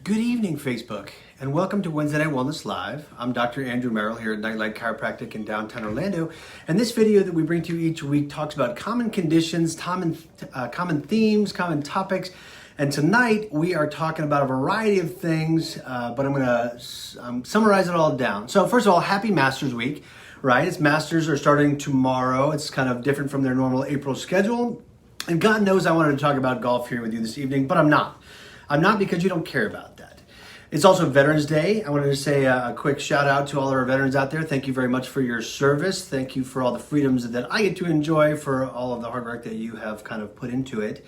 Good evening, Facebook, and welcome to Wednesday Night Wellness Live. I'm Dr. Andrew Merrill here at Nightlight Chiropractic in downtown Orlando, and this video that we bring to you each week talks about common conditions, common themes, common topics, and tonight we are talking about a variety of things, but I'm going to summarize it all down. So first of all, happy Masters Week, right? It's Masters are starting tomorrow. It's kind of different from their normal April schedule, and God knows I wanted to talk about golf here with you this evening, but I'm not. I'm not because you don't care about that. It's also Veterans Day. I wanted to say a quick shout out to all our veterans out there. Thank you very much for your service. Thank you for all the freedoms that I get to enjoy, for all of the hard work that you have kind of put into it.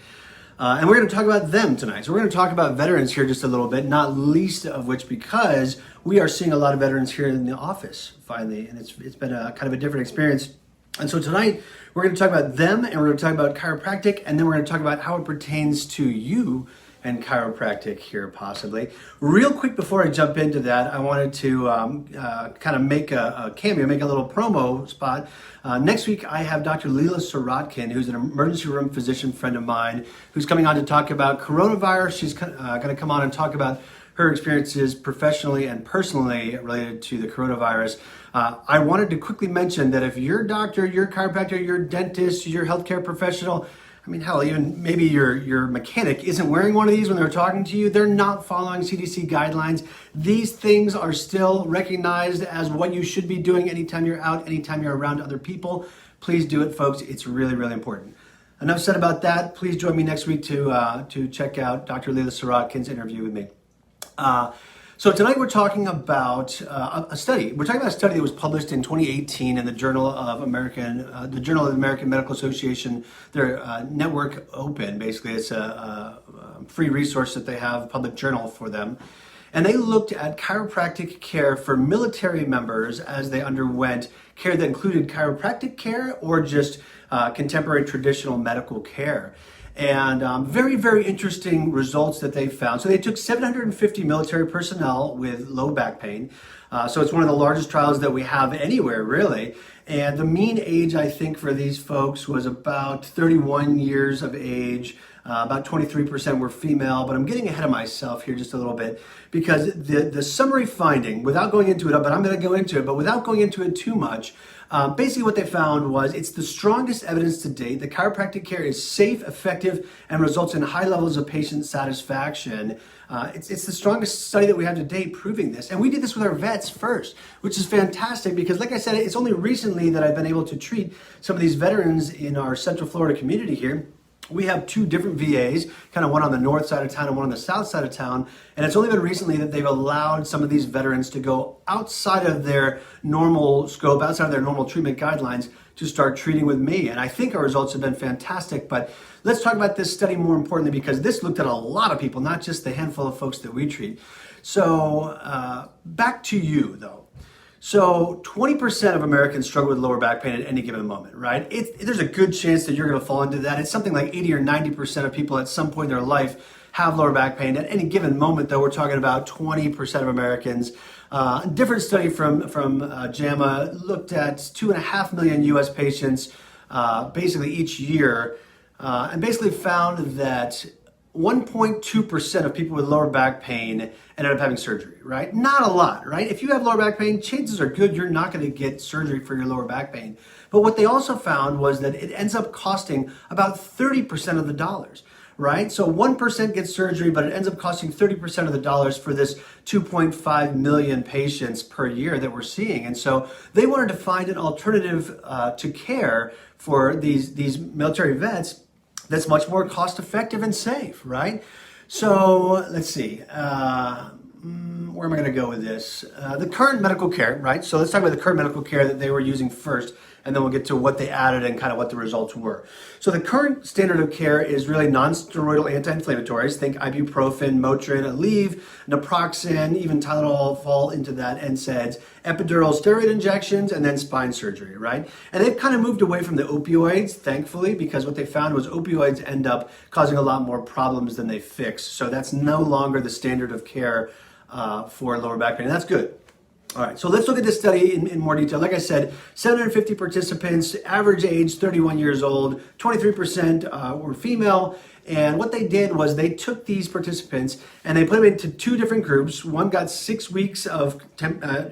And we're going to talk about them tonight. So we're going to talk about veterans here just a little bit, not least of which because we are seeing a lot of veterans here in the office finally, and it's been a kind of a different experience. And so tonight we're going to talk about them, and we're going to talk about chiropractic, and then we're going to talk about how it pertains to you and chiropractic here possibly. Real quick before I jump into that, I wanted to kind of make a cameo, make a little promo spot. Next week I have Dr. Leela Sorotkin, who's an emergency room physician friend of mine, who's coming on to talk about coronavirus. She's going to come on and talk about her experiences professionally and personally related to the coronavirus. I wanted to quickly mention that if your doctor, your chiropractor, your dentist, your healthcare professional, I mean, hell, even maybe your mechanic isn't wearing one of these when they're talking to you, they're not following CDC guidelines. These things are still recognized as what you should be doing anytime you're out, anytime you're around other people. Please do it, folks. It's really, really important. Enough said about that. Please join me next week to check out Dr. Leela Sorotkin's interview with me. So tonight we're talking about a study. We're talking about a study that was published in 2018 in the Journal of the American Medical Association, their network open. Basically, it's a free resource that they have, public journal for them. And they looked at chiropractic care for military members as they underwent care that included chiropractic care or just contemporary traditional medical care. And very, very interesting results that they found. So they took 750 military personnel with low back pain. So it's one of the largest trials that we have anywhere, really. And the mean age, I think, for these folks was about 31 years of age. About 23% were female, but I'm getting ahead of myself here just a little bit because the summary finding, without going into it, but I'm going to go into it, but without going into it too much, basically what they found was it's the strongest evidence to date that chiropractic care is safe, effective, and results in high levels of patient satisfaction. It's the strongest study that we have to date proving this. And we did this with our vets first, which is fantastic because, like I said, it's only recently that I've been able to treat some of these veterans in our Central Florida community here. We have two different VAs, kind of one on the north side of town and one on the south side of town. And it's only been recently that they've allowed some of these veterans to go outside of their normal scope, outside of their normal treatment guidelines to start treating with me. And I think our results have been fantastic. But let's talk about this study more importantly because this looked at a lot of people, not just the handful of folks that we treat. So back to you, though. So 20% of Americans struggle with lower back pain at any given moment, right? There's a good chance that you're going to fall into that. It's something like 80 or 90% of people at some point in their life have lower back pain. At any given moment, though, we're talking about 20% of Americans. A different study from JAMA looked at 2.5 million U.S. patients basically each year and basically found that 1.2% of people with lower back pain ended up having surgery, right? Not a lot, right? If you have lower back pain, chances are good you're not going to get surgery for your lower back pain. But what they also found was that it ends up costing about 30% of the dollars, right? So 1% gets surgery, but it ends up costing 30% of the dollars for this 2.5 million patients per year that we're seeing. And so they wanted to find an alternative to care for these military vets that's much more cost effective and safe, right? So let's see, where am I gonna go with this? The current medical care, right? So let's talk about the current medical care that they were using first, and then we'll get to what they added and kind of what the results were. So the current standard of care is really non-steroidal anti-inflammatories. Think ibuprofen, Motrin, Aleve, naproxen, even Tylenol fall into that, NSAIDs, epidural steroid injections, and then spine surgery, right? And they've kind of moved away from the opioids, thankfully, because what they found was opioids end up causing a lot more problems than they fix. So that's no longer the standard of care for lower back pain, and that's good. All right, so let's look at this study in more detail. Like I said, 750 participants, average age 31 years old, 23% were female. And what they did was they took these participants and they put them into two different groups. One got 6 weeks of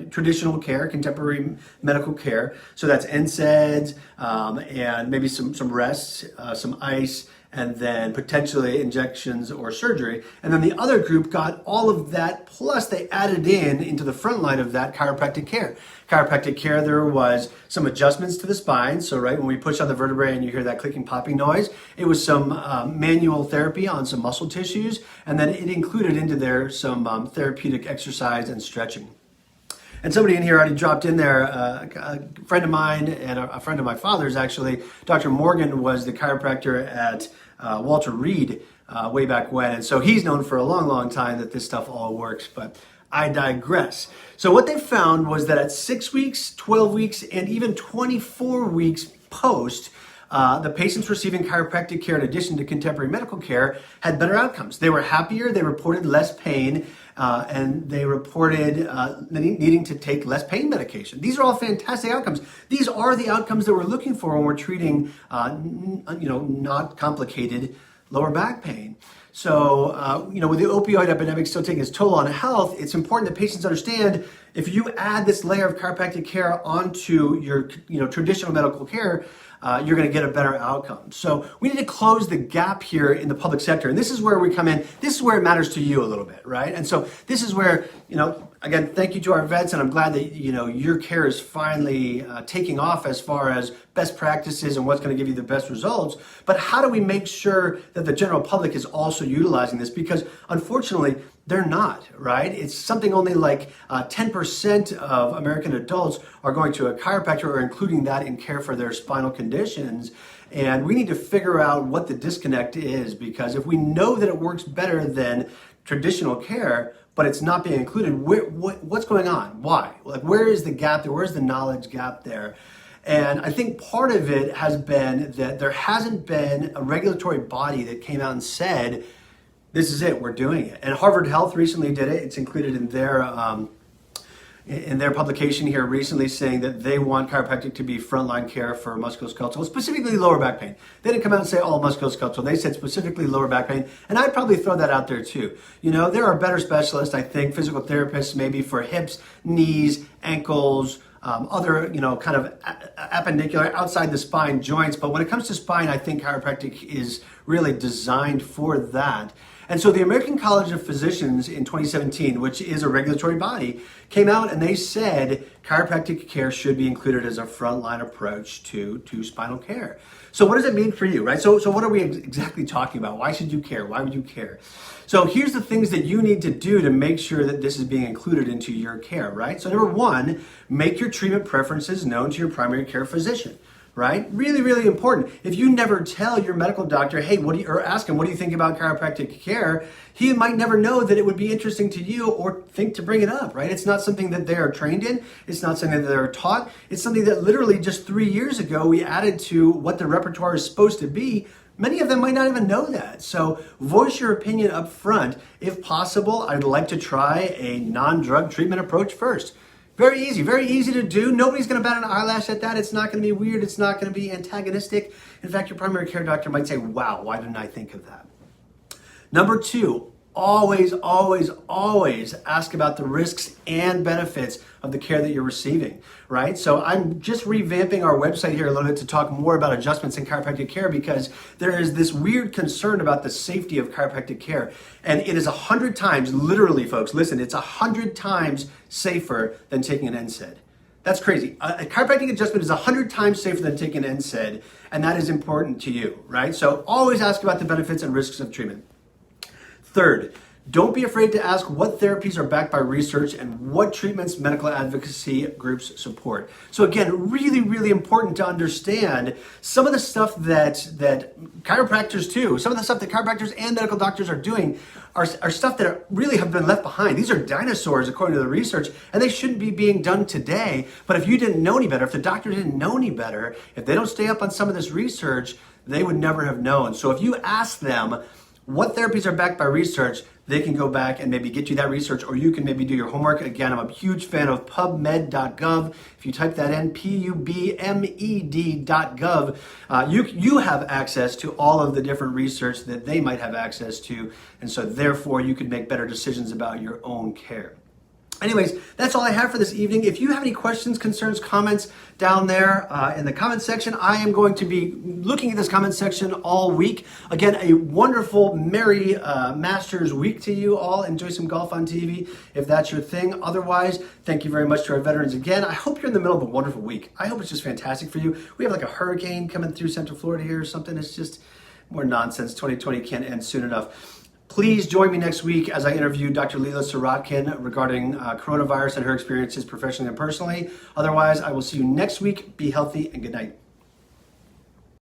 traditional care, contemporary medical care. So that's NSAIDs and maybe some rests, some ice, and then potentially injections or surgery. And then the other group got all of that, plus they added into the front line of that chiropractic care. Chiropractic care, there was some adjustments to the spine. So right when we push on the vertebrae and you hear that clicking, popping noise, it was some manual therapy on some muscle tissues. And then it included into there some therapeutic exercise and stretching. And somebody in here already dropped in there, a friend of mine and a friend of my father's actually, Dr. Morgan was the chiropractor at Walter Reed way back when. And so he's known for a long, long time that this stuff all works, but I digress. So what they found was that at 6 weeks, 12 weeks, and even 24 weeks post, the patients receiving chiropractic care in addition to contemporary medical care had better outcomes. They were happier, they reported less pain, and they reported needing to take less pain medication. These are all fantastic outcomes. These are the outcomes that we're looking for when we're treating, not complicated lower back pain. So, with the opioid epidemic still taking its toll on health, it's important that patients understand if you add this layer of chiropractic care onto your, traditional medical care, you're going to get a better outcome. So we need to close the gap here in the public sector. And this is where we come in. This is where it matters to you a little bit, right? And so this is where, again, thank you to our vets. And I'm glad that, your care is finally taking off as far as best practices and what's going to give you the best results. But how do we make sure that the general public is also utilizing this? Because unfortunately, they're not, right? It's something only like 10% of American adults are going to a chiropractor or including that in care for their spinal conditions. And we need to figure out what the disconnect is, because if we know that it works better than traditional care, but it's not being included, what's going on? Why? Like, where is the gap there? Where's the knowledge gap there? And I think part of it has been that there hasn't been a regulatory body that came out and said, this is it, we're doing it. And Harvard Health recently did it. It's included in their publication here recently, saying that they want chiropractic to be frontline care for musculoskeletal, specifically lower back pain. They didn't come out and say all musculoskeletal. They said specifically lower back pain. And I'd probably throw that out there too. There are better specialists, I think, physical therapists maybe for hips, knees, ankles, other, kind of appendicular, outside the spine joints. But when it comes to spine, I think chiropractic is really designed for that. And so the American College of Physicians in 2017, which is a regulatory body, came out and they said chiropractic care should be included as a frontline approach to spinal care. So what does it mean for you, right? So what are we exactly talking about? Why should you care? Why would you care? So here's the things that you need to do to make sure that this is being included into your care, right? So number one, make your treatment preferences known to your primary care physician. Right? Really, really important. If you never tell your medical doctor, hey, or ask him, what do you think about chiropractic care? He might never know that it would be interesting to you or think to bring it up, right? It's not something that they are trained in. It's not something that they're taught. It's something that literally just 3 years ago we added to what the repertoire is supposed to be. Many of them might not even know that. So voice your opinion up front. If possible, I'd like to try a non-drug treatment approach first. Very easy to do. Nobody's going to bat an eyelash at that. It's not going to be weird. It's not going to be antagonistic. In fact, your primary care doctor might say, wow, why didn't I think of that? Number two, always ask about the risks and benefits of the care that you're receiving, right? So I'm just revamping our website here a little bit to talk more about adjustments in chiropractic care, because there is this weird concern about the safety of chiropractic care. And it is 100 times, literally folks, listen, it's 100 times safer than taking an NSAID. That's crazy. A chiropractic adjustment is 100 times safer than taking an NSAID, and that is important to you, right? So always ask about the benefits and risks of treatment. Third, don't be afraid to ask what therapies are backed by research and what treatments medical advocacy groups support. So again, really important to understand some of the stuff that chiropractors too, some of the stuff that chiropractors and medical doctors are doing are stuff that really have been left behind. These are dinosaurs according to the research, and they shouldn't be being done today. But if you didn't know any better, if the doctor didn't know any better, if they don't stay up on some of this research, they would never have known. So if you ask them what therapies are backed by research, they can go back and maybe get you that research, or you can maybe do your homework. Again, I'm a huge fan of pubmed.gov. If you type that in, pubmed.gov, you have access to all of the different research that they might have access to, and so therefore you can make better decisions about your own care. Anyways, that's all I have for this evening. If you have any questions, concerns, comments down there in the comment section, I am going to be looking at this comment section all week. Again, a wonderful, merry Masters week to you all. Enjoy some golf on TV if that's your thing. Otherwise, thank you very much to our veterans again. I hope you're in the middle of a wonderful week. I hope it's just fantastic for you. We have like a hurricane coming through Central Florida here or something. It's just more nonsense. 2020 can't end soon enough. Please join me next week as I interview Dr. Leela Sirotkin regarding coronavirus and her experiences professionally and personally. Otherwise, I will see you next week. Be healthy and good night.